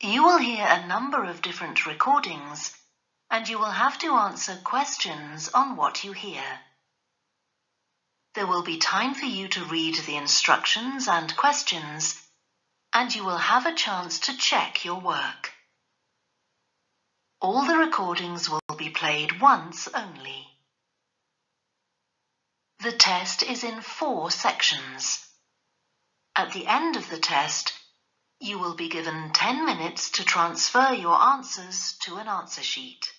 You will hear a number of different recordings, and you will have to answer questions on what you hear. There will be time for you to read the instructions and questions, and you will have a chance to check your work. All the recordings will be played once only. The test is in 4 sections. At the end of the test, you will be given 10 minutes to transfer your answers to an answer sheet.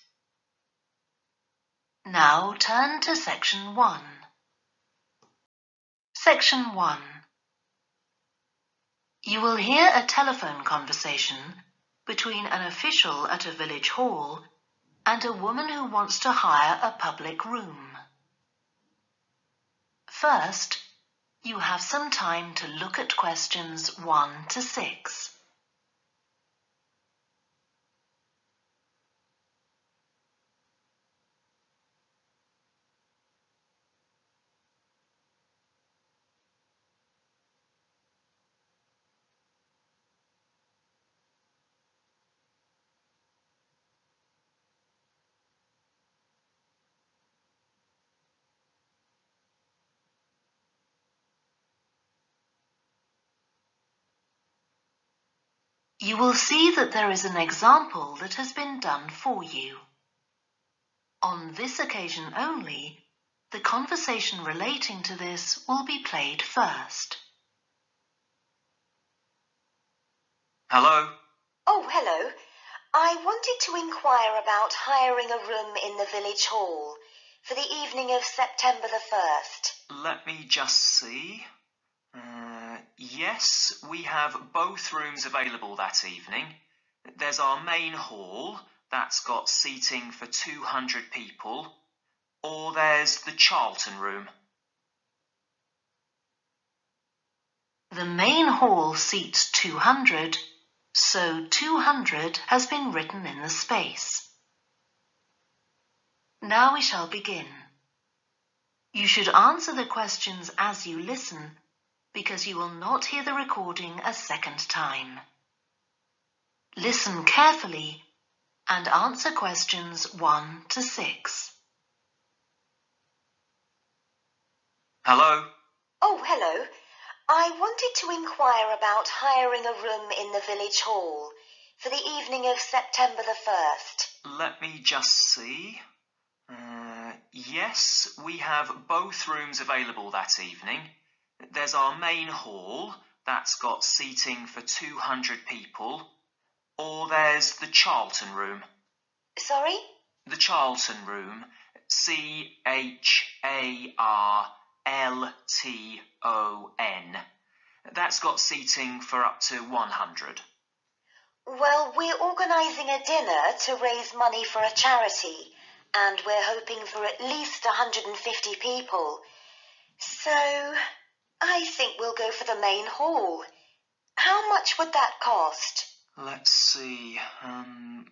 Now turn to Section 1. Section 1. You will hear a telephone conversation between an official at a village hall and a woman who wants to hire a public room. First, you have some time to look at questions 1 to 6. You will see that there is an example that has been done for you. On this occasion only, the conversation relating to this will be played first. Hello? Oh, hello. I wanted to inquire about hiring a room in the village hall for the evening of September the 1st. Let me just see. Yes, we have both rooms available that evening. There's our main hall, that's got seating for 200 people, or there's the Charlton room. The main hall seats 200, so 200 has been written in the space. Now we shall begin. You should answer the questions as you listen, because you will not hear the recording a second time. Listen carefully and answer questions 1 to 6. Hello? Oh, hello. I wanted to inquire about hiring a room in the village hall for the evening of September the 1st. Let me just see. Yes, we have both rooms available that evening. There's our main hall, that's got seating for 200 people, or there's the Charlton room. Sorry? The Charlton room, Charlton. That's got seating for up to 100. Well, we're organising a dinner to raise money for a charity, and we're hoping for at least 150 people. So, I think we'll go for the main hall. How much would that cost? Let's see.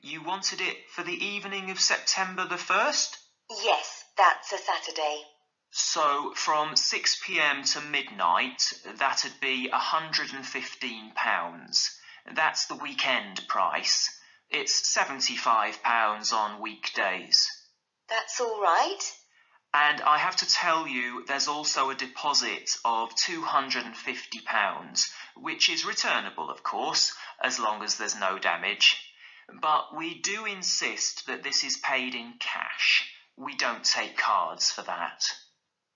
You wanted it for the evening of September the 1st? Yes, that's a Saturday. So, from 6 p.m. to midnight, that'd be £115. That's the weekend price. It's £75 on weekdays. That's all right. And I have to tell you, there's also a deposit of £250, which is returnable, of course, as long as there's no damage. But we do insist that this is paid in cash. We don't take cards for that.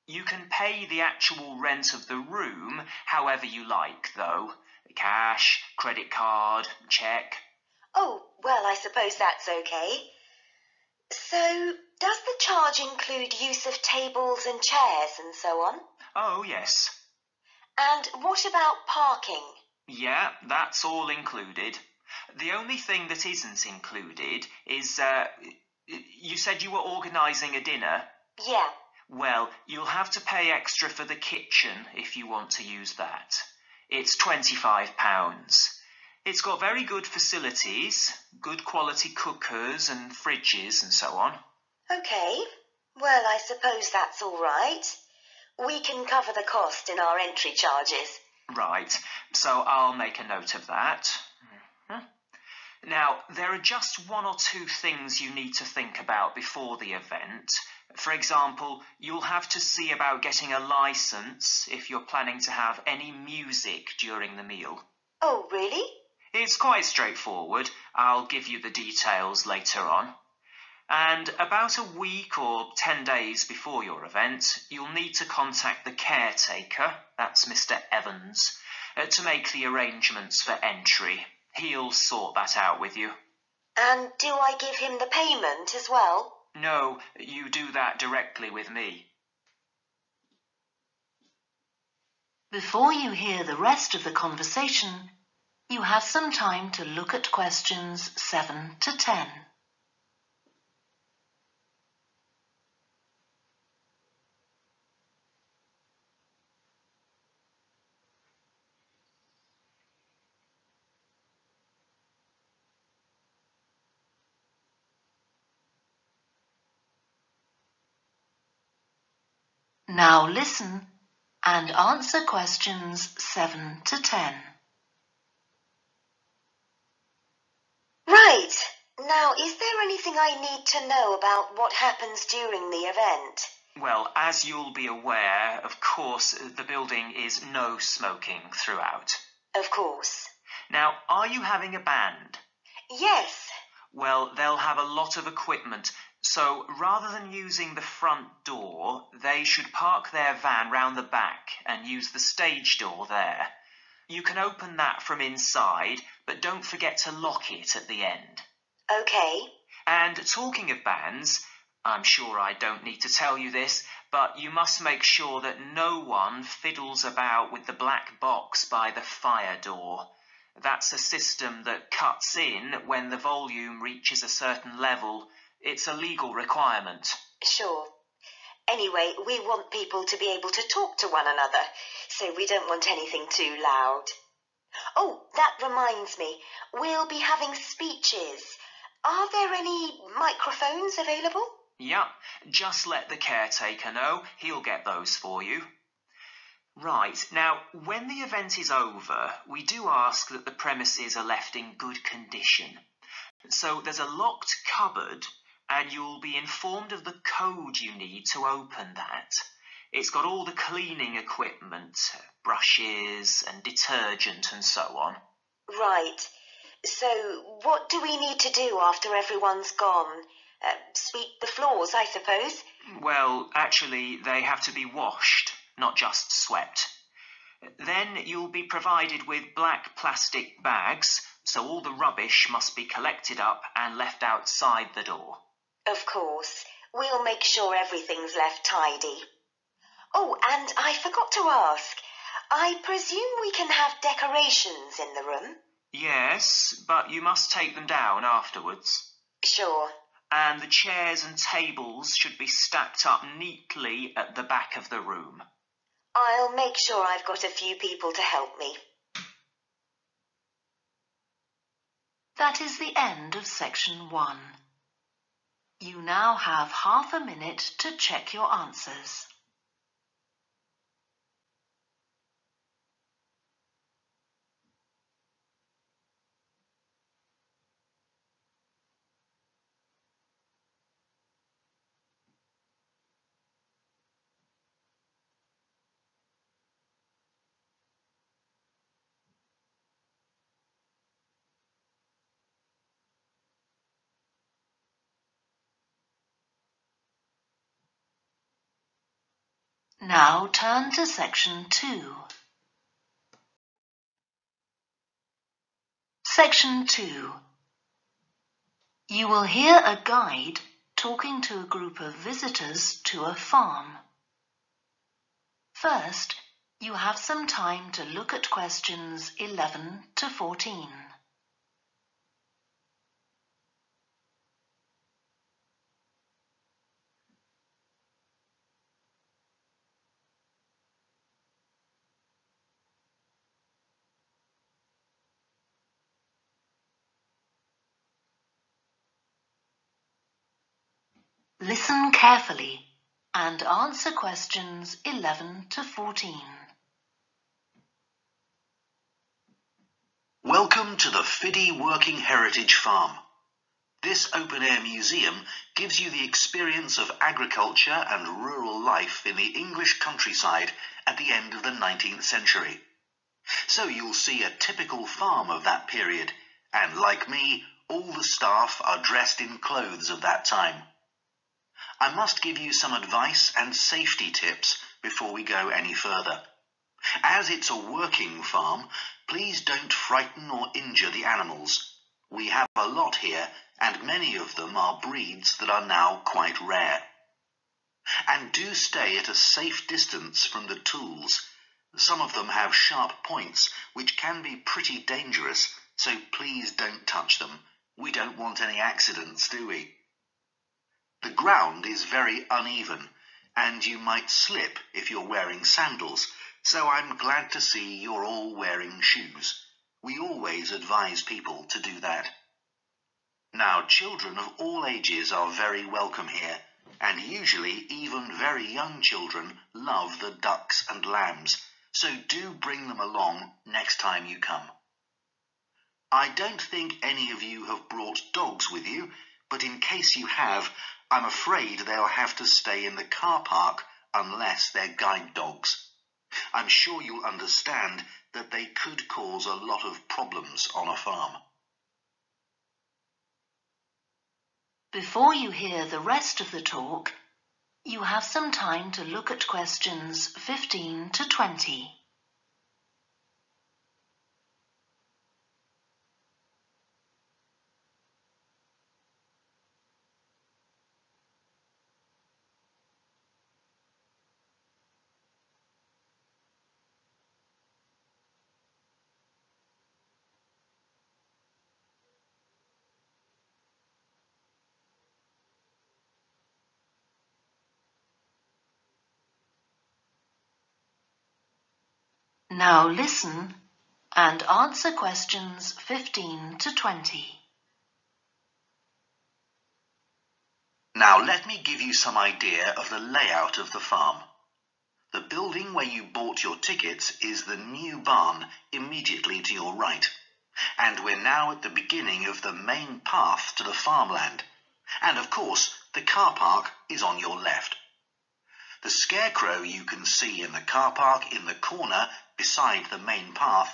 You can pay the actual rent of the room however you like, though. Cash, credit card, cheque. Oh, well, I suppose that's okay. So, does the charge include use of tables and chairs and so on? Oh, yes. And what about parking? Yeah, that's all included. The only thing that isn't included is, you said you were organising a dinner? Yeah. Well, you'll have to pay extra for the kitchen if you want to use that. It's £25. It's got very good facilities, good quality cookers and fridges and so on. OK. Well, I suppose that's all right. We can cover the cost in our entry charges. Right, so I'll make a note of that. Now, there are just one or two things you need to think about before the event. For example, you'll have to see about getting a license if you're planning to have any music during the meal. Oh, really? It's quite straightforward. I'll give you the details later on. And about a week or 10 days before your event, you'll need to contact the caretaker, that's Mr. Evans, to make the arrangements for entry. He'll sort that out with you. And do I give him the payment as well? No, you do that directly with me. Before you hear the rest of the conversation, you have some time to look at questions 7 to 10. Now listen and answer questions 7 to 10. Right. Now, is there anything I need to know about what happens during the event? Well, as you'll be aware, of course, the building is no smoking throughout. Of course. Now, are you having a band? Yes. Well, they'll have a lot of equipment, so rather than using the front door, they should park their van round the back and use the stage door there. You can open that from inside, but don't forget to lock it at the end. Okay. And talking of bands, I'm sure I don't need to tell you this, but you must make sure that no one fiddles about with the black box by the fire door. That's a system that cuts in when the volume reaches a certain level. It's a legal requirement. Sure. Anyway, we want people to be able to talk to one another, so we don't want anything too loud. Oh, that reminds me. We'll be having speeches. Are there any microphones available? Yep, just let the caretaker know. He'll get those for you. Right, now, when the event is over, we do ask that the premises are left in good condition. So there's a locked cupboard, and you'll be informed of the code you need to open that. It's got all the cleaning equipment, brushes and detergent and so on. Right. So what do we need to do after everyone's gone? Sweep the floors, I suppose? Well, actually, they have to be washed, not just swept. Then you'll be provided with black plastic bags, so all the rubbish must be collected up and left outside the door. Of course. We'll make sure everything's left tidy. Oh, and I forgot to ask. I presume we can have decorations in the room? Yes, but you must take them down afterwards. Sure. And the chairs and tables should be stacked up neatly at the back of the room. I'll make sure I've got a few people to help me. That is the end of section 1. You now have half a minute to check your answers. Now turn to section 2. Section 2. You will hear a guide talking to a group of visitors to a farm. First, you have some time to look at questions 11 to 14. Listen carefully and answer questions 11 to 14. Welcome to the Fiddy Working Heritage Farm. This open-air museum gives you the experience of agriculture and rural life in the English countryside at the end of the 19th century. So you'll see a typical farm of that period, and like me, all the staff are dressed in clothes of that time. I must give you some advice and safety tips before we go any further. As it's a working farm, please don't frighten or injure the animals. We have a lot here, and many of them are breeds that are now quite rare. And do stay at a safe distance from the tools. Some of them have sharp points, which can be pretty dangerous, so please don't touch them. We don't want any accidents, do we? The ground is very uneven, and you might slip if you're wearing sandals, so I'm glad to see you're all wearing shoes. We always advise people to do that. Now, children of all ages are very welcome here, and usually even very young children love the ducks and lambs, so do bring them along next time you come. I don't think any of you have brought dogs with you, but in case you have, I'm afraid they'll have to stay in the car park unless they're guide dogs. I'm sure you'll understand that they could cause a lot of problems on a farm. Before you hear the rest of the talk, you have some time to look at questions 15 to 20. Now listen and answer questions 15 to 20. Now let me give you some idea of the layout of the farm. The building where you bought your tickets is the new barn immediately to your right, and we're now at the beginning of the main path to the farmland, and of course the car park is on your left. The scarecrow you can see in the car park in the corner beside the main path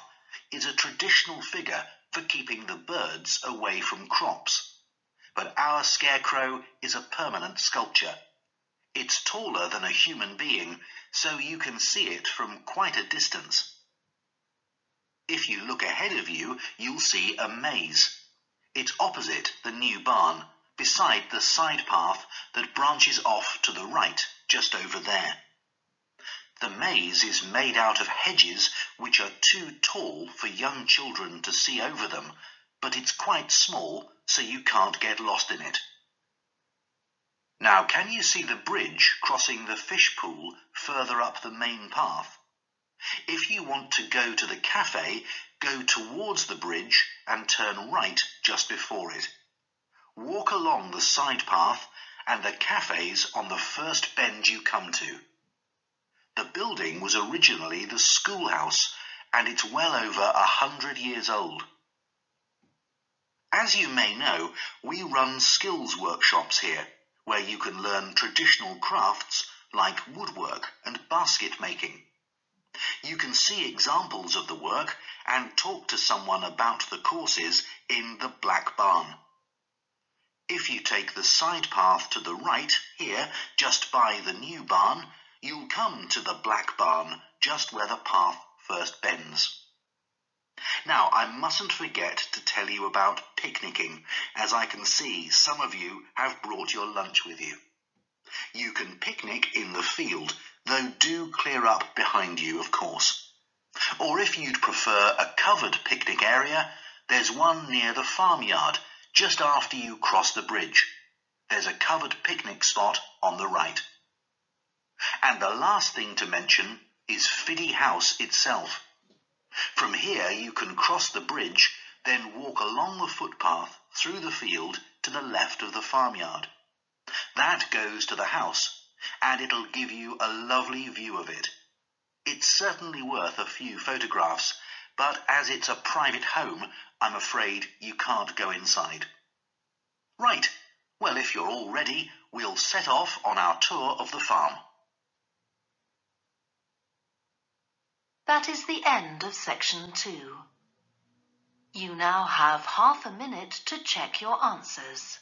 is a traditional figure for keeping the birds away from crops. But our scarecrow is a permanent sculpture. It's taller than a human being, so you can see it from quite a distance. If you look ahead of you, you'll see a maze. It's opposite the new barn, beside the side path that branches off to the right, just over there. The maze is made out of hedges which are too tall for young children to see over them, but it's quite small, so you can't get lost in it. Now, can you see the bridge crossing the fish pool further up the main path? If you want to go to the cafe, go towards the bridge and turn right just before it. Walk along the side path and the cafe's on the first bend you come to. The building was originally the schoolhouse, and it's well over 100 years old. As you may know, we run skills workshops here, where you can learn traditional crafts like woodwork and basket making. You can see examples of the work and talk to someone about the courses in the Black Barn. If you take the side path to the right here, just by the new barn, you'll come to the Black Barn just where the path first bends. Now, I mustn't forget to tell you about picnicking, as I can see some of you have brought your lunch with you. You can picnic in the field, though do clear up behind you, of course. Or if you'd prefer a covered picnic area, there's one near the farmyard, just after you cross the bridge. There's a covered picnic spot on the right. And the last thing to mention is Fiddy House itself. From here you can cross the bridge, then walk along the footpath through the field to the left of the farmyard. That goes to the house, and it'll give you a lovely view of it. It's certainly worth a few photographs, but as it's a private home, I'm afraid you can't go inside. Right, well, if you're all ready, we'll set off on our tour of the farm. That is the end of section 2. You now have half a minute to check your answers.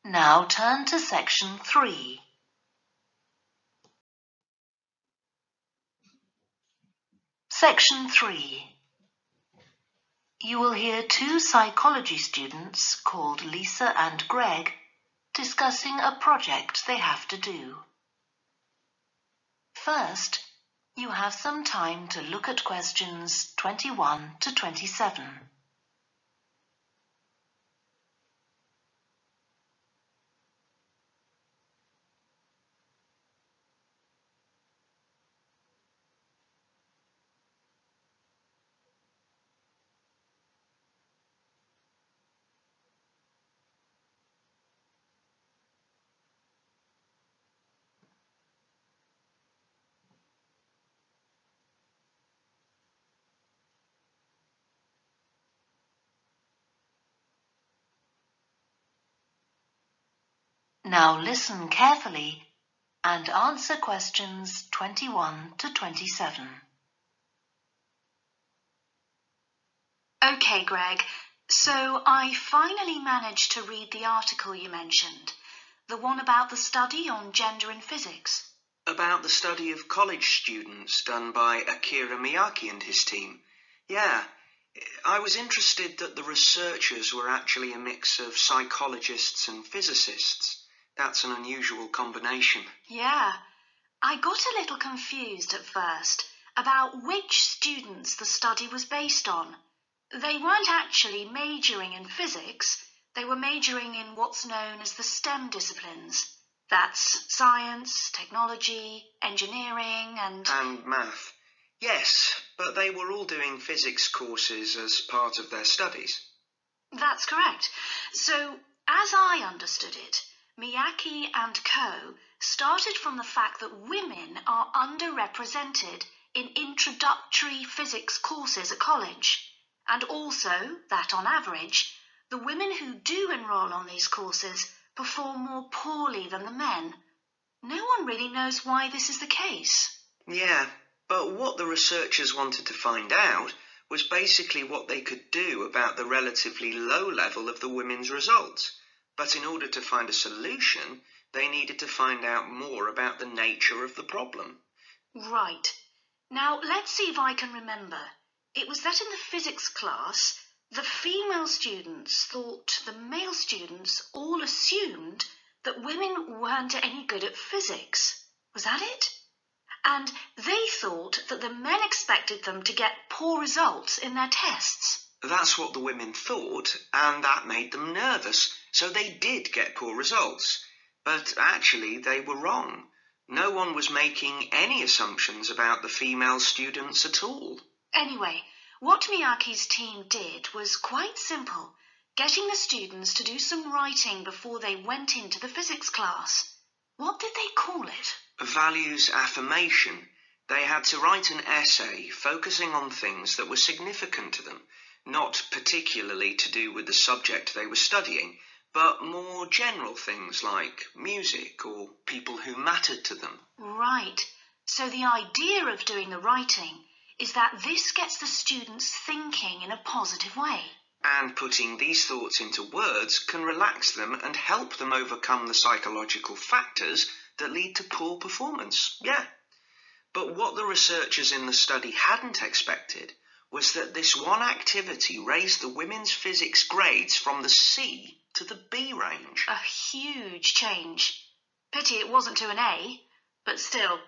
Now turn to section 3. Section 3. You will hear 2 psychology students called Lisa and Greg discussing a project they have to do. First, you have some time to look at questions 21 to 27. Now listen carefully and answer questions 21 to 27. Okay, Greg, so I finally managed to read the article you mentioned, the one about the study on gender in physics. About the study of college students done by Akira Miyake and his team. Yeah, I was interested that the researchers were actually a mix of psychologists and physicists. That's an unusual combination. Yeah, I got a little confused at first about which students the study was based on. They weren't actually majoring in physics, they were majoring in what's known as the STEM disciplines. That's science, technology, engineering and math. Yes, but they were all doing physics courses as part of their studies. That's correct. So, as I understood it, Miyake and co. started from the fact that women are underrepresented in introductory physics courses at college, and also that on average, the women who do enroll on these courses perform more poorly than the men. No one really knows why this is the case. Yeah, but what the researchers wanted to find out was basically what they could do about the relatively low level of the women's results. But in order to find a solution, they needed to find out more about the nature of the problem. Right. Now, let's see if I can remember. It was that in the physics class, the female students thought the male students all assumed that women weren't any good at physics. Was that it? And they thought that the men expected them to get poor results in their tests. That's what the women thought, and that made them nervous, so they did get poor results. But actually, they were wrong. No one was making any assumptions about the female students at all. Anyway, what Miyake's team did was quite simple, getting the students to do some writing before they went into the physics class. What did they call it? Values affirmation. They had to write an essay focusing on things that were significant to them, not particularly to do with the subject they were studying, but more general things like music or people who mattered to them. Right. So the idea of doing the writing is that this gets the students thinking in a positive way. And putting these thoughts into words can relax them and help them overcome the psychological factors that lead to poor performance. Yeah. But what the researchers in the study hadn't expected was that this one activity raised the women's physics grades from the C to the B range. A huge change. Pity it wasn't to an A, but still.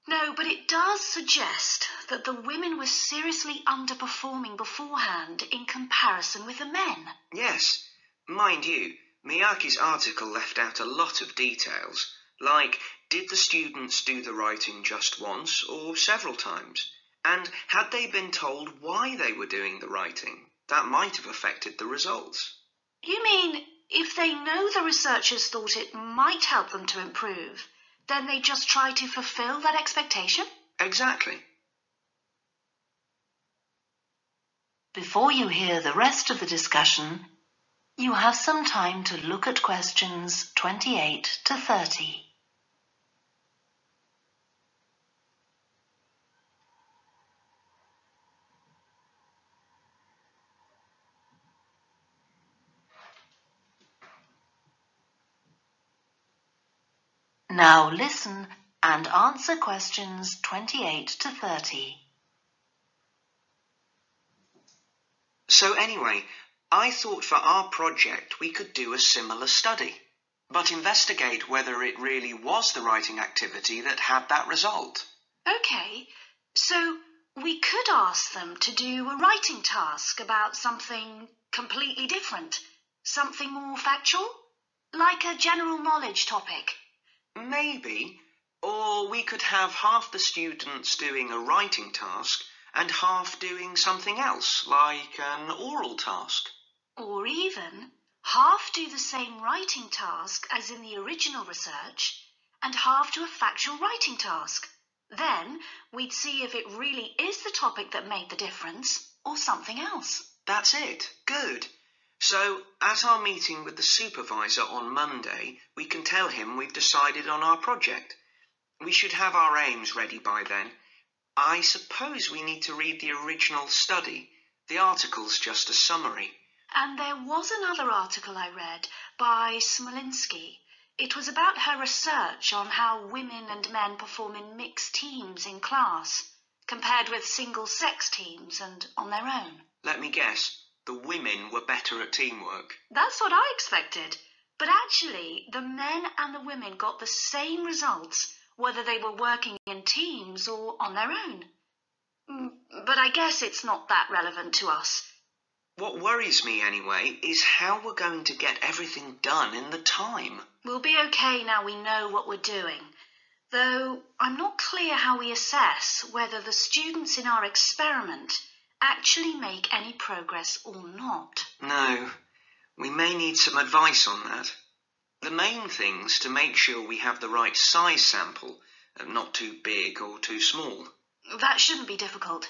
No, but it does suggest that the women were seriously underperforming beforehand in comparison with the men. Yes. Mind you, Miyake's article left out a lot of details, like did the students do the writing just once or several times? And had they been told why they were doing the writing? That might have affected the results. You mean if they know the researchers thought it might help them to improve, then they just try to fulfill that expectation? Exactly. Before you hear the rest of the discussion, you have some time to look at questions 28 to 30. Now listen and answer questions 28 to 30. So anyway, I thought for our project we could do a similar study, but investigate whether it really was the writing activity that had that result. Okay, so we could ask them to do a writing task about something completely different, something more factual, like a general knowledge topic. Maybe. Or we could have half the students doing a writing task and half doing something else, like an oral task. Or even half do the same writing task as in the original research and half do a factual writing task. Then we'd see if it really is the topic that made the difference or something else. That's it. Good. So, at our meeting with the supervisor on Monday, we can tell him we've decided on our project. We should have our aims ready by then. I suppose we need to read the original study. The article's just a summary. And there was another article I read by Smolinski. It was about her research on how women and men perform in mixed teams in class, compared with single-sex teams and on their own. Let me guess. The women were better at teamwork. That's what I expected. But actually, the men and the women got the same results, whether they were working in teams or on their own. But I guess it's not that relevant to us. What worries me, anyway, is how we're going to get everything done in the time. We'll be okay now we know what we're doing. Though I'm not clear how we assess whether the students in our experiment actually make any progress or not. No, we may need some advice on that. The main thing's to make sure we have the right size sample, not too big or too small. That shouldn't be difficult.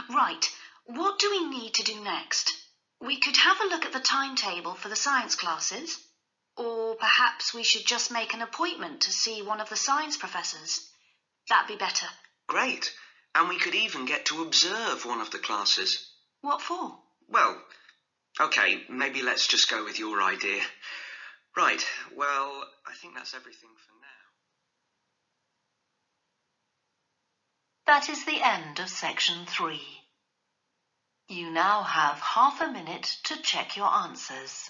Right, what do we need to do next? We could have a look at the timetable for the science classes, or perhaps we should just make an appointment to see one of the science professors. That'd be better. Great. And we could even get to observe one of the classes. What for? Well, okay, maybe let's just go with your idea. Right, well, I think that's everything for now. That is the end of section 3. You now have half a minute to check your answers.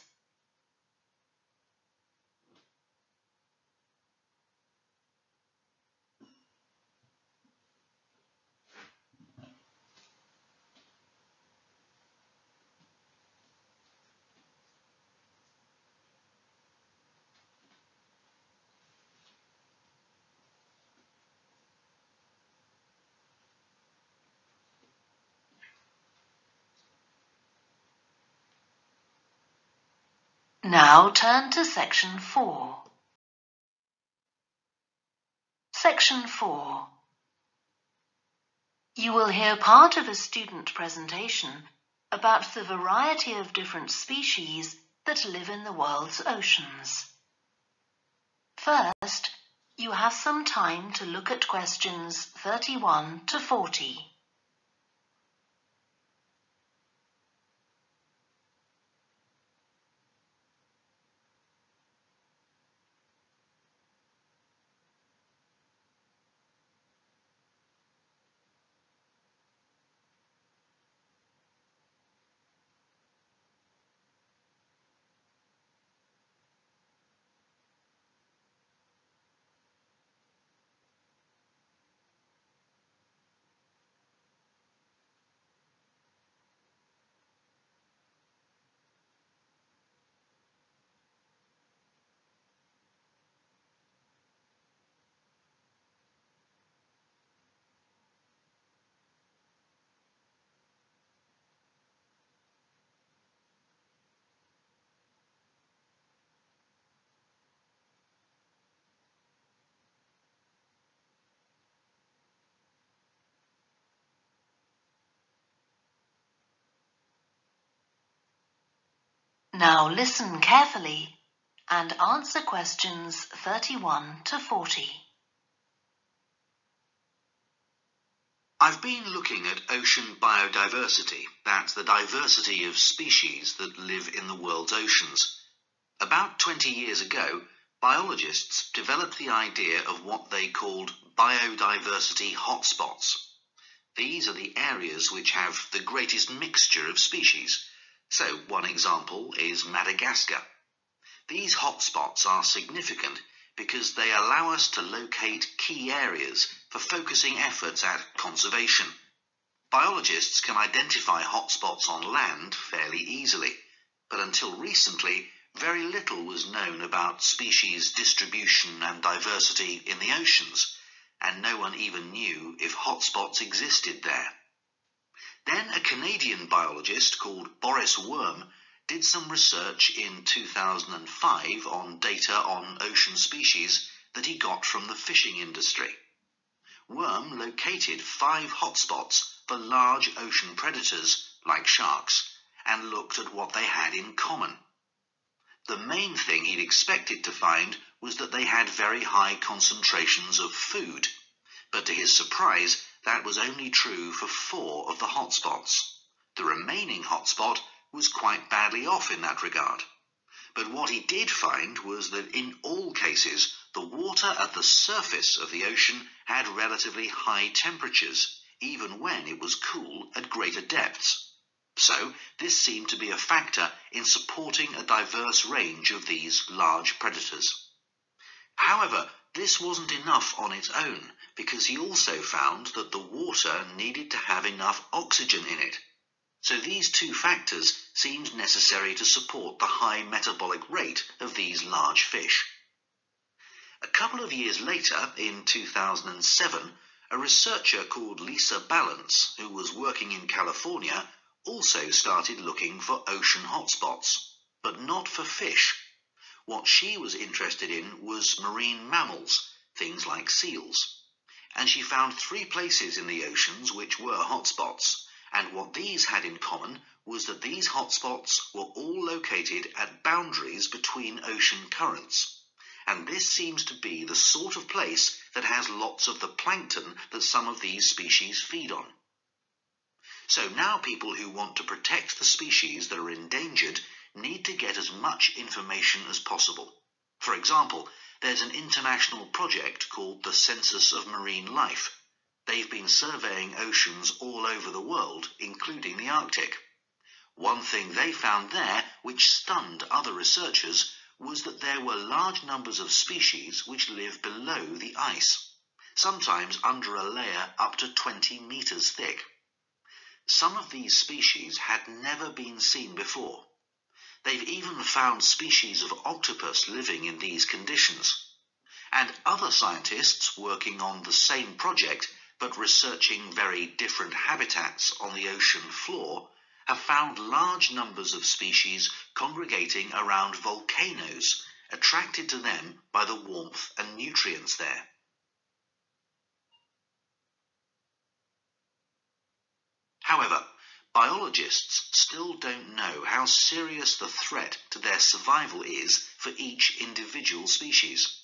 Now turn to section 4. Section 4. You will hear part of a student presentation about the variety of different species that live in the world's oceans. First, you have some time to look at questions 31 to 40. Now listen carefully and answer questions 31 to 40. I've been looking at ocean biodiversity. That's the diversity of species that live in the world's oceans. About 20 years ago, biologists developed the idea of what they called biodiversity hotspots. These are the areas which have the greatest mixture of species. So one example is Madagascar. These hotspots are significant because they allow us to locate key areas for focusing efforts at conservation. Biologists can identify hotspots on land fairly easily, but until recently, very little was known about species distribution and diversity in the oceans, and no one even knew if hotspots existed there. Then a Canadian biologist called Boris Worm did some research in 2005 on data on ocean species that he got from the fishing industry. Worm located 5 hotspots for large ocean predators like sharks and looked at what they had in common. The main thing he'd expected to find was that they had very high concentrations of food, but to his surprise, that was only true for 4 of the hotspots. The remaining hotspot was quite badly off in that regard. But what he did find was that in all cases, the water at the surface of the ocean had relatively high temperatures, even when it was cool at greater depths. So this seemed to be a factor in supporting a diverse range of these large predators. However, this wasn't enough on its own, because he also found that the water needed to have enough oxygen in it. So these 2 factors seemed necessary to support the high metabolic rate of these large fish. A couple of years later, in 2007, a researcher called Lisa Balance, who was working in California, also started looking for ocean hotspots, but not for fish. What she was interested in was marine mammals, things like seals. And she found 3 places in the oceans which were hotspots, and what these had in common was that these hotspots were all located at boundaries between ocean currents. And this seems to be the sort of place that has lots of the plankton that some of these species feed on. So now people who want to protect the species that are endangered need to get as much information as possible. For example, there's an international project called the Census of Marine Life. They've been surveying oceans all over the world, including the Arctic. One thing they found there, which stunned other researchers, was that there were large numbers of species which live below the ice, sometimes under a layer up to 20 meters thick. Some of these species had never been seen before. They've even found species of octopus living in these conditions. And other scientists working on the same project but researching very different habitats on the ocean floor have found large numbers of species congregating around volcanoes, attracted to them by the warmth and nutrients there. However, biologists still don't know how serious the threat to their survival is for each individual species.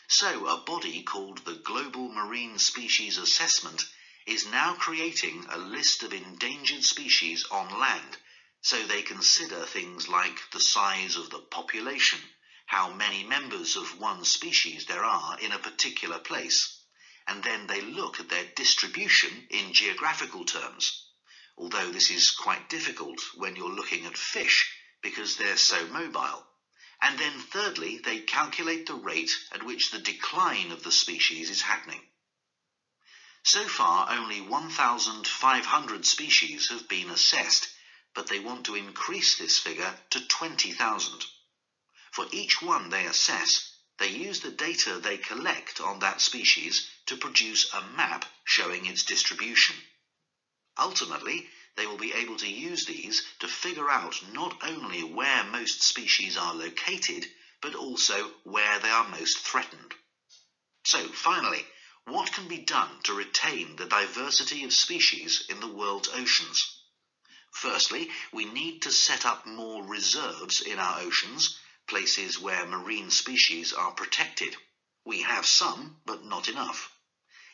So a body called the Global Marine Species Assessment is now creating a list of endangered species on land, so they consider things like the size of the population, how many members of one species there are in a particular place, and then they look at their distribution in geographical terms, although this is quite difficult when you're looking at fish because they're so mobile. And then thirdly, they calculate the rate at which the decline of the species is happening. So far, only 1,500 species have been assessed, but they want to increase this figure to 20,000. For each one they assess, they use the data they collect on that species to produce a map showing its distribution. Ultimately, they will be able to use these to figure out not only where most species are located, but also where they are most threatened. So, finally, what can be done to retain the diversity of species in the world's oceans? Firstly, we need to set up more reserves in our oceans, places where marine species are protected. We have some, but not enough.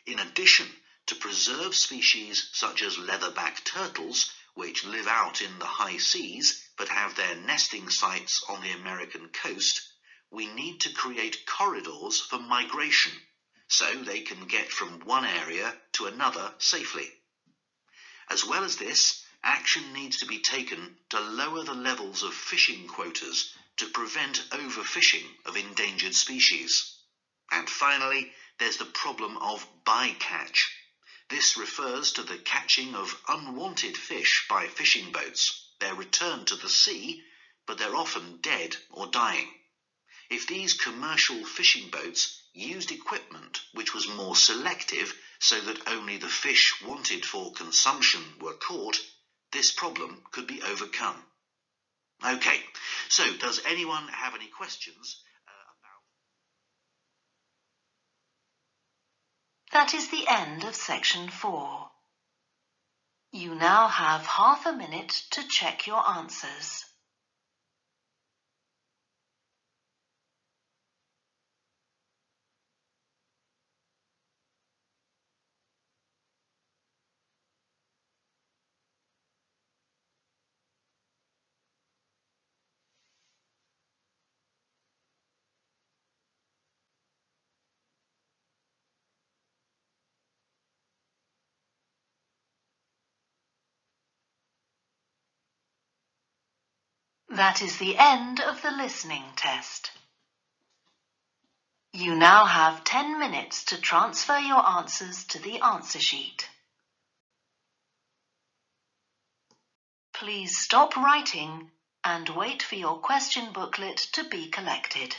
In addition, to preserve species such as leatherback turtles, which live out in the high seas but have their nesting sites on the American coast, we need to create corridors for migration, so they can get from one area to another safely. As well as this, action needs to be taken to lower the levels of fishing quotas to prevent overfishing of endangered species. And finally, there's the problem of bycatch. This refers to the catching of unwanted fish by fishing boats. They're returned to the sea, but they're often dead or dying. If these commercial fishing boats used equipment which was more selective so that only the fish wanted for consumption were caught, this problem could be overcome. Okay, so does anyone have any questions That is the end of section 4. You now have half a minute to check your answers. That is the end of the listening test. You now have 10 minutes to transfer your answers to the answer sheet. Please stop writing and wait for your question booklet to be collected.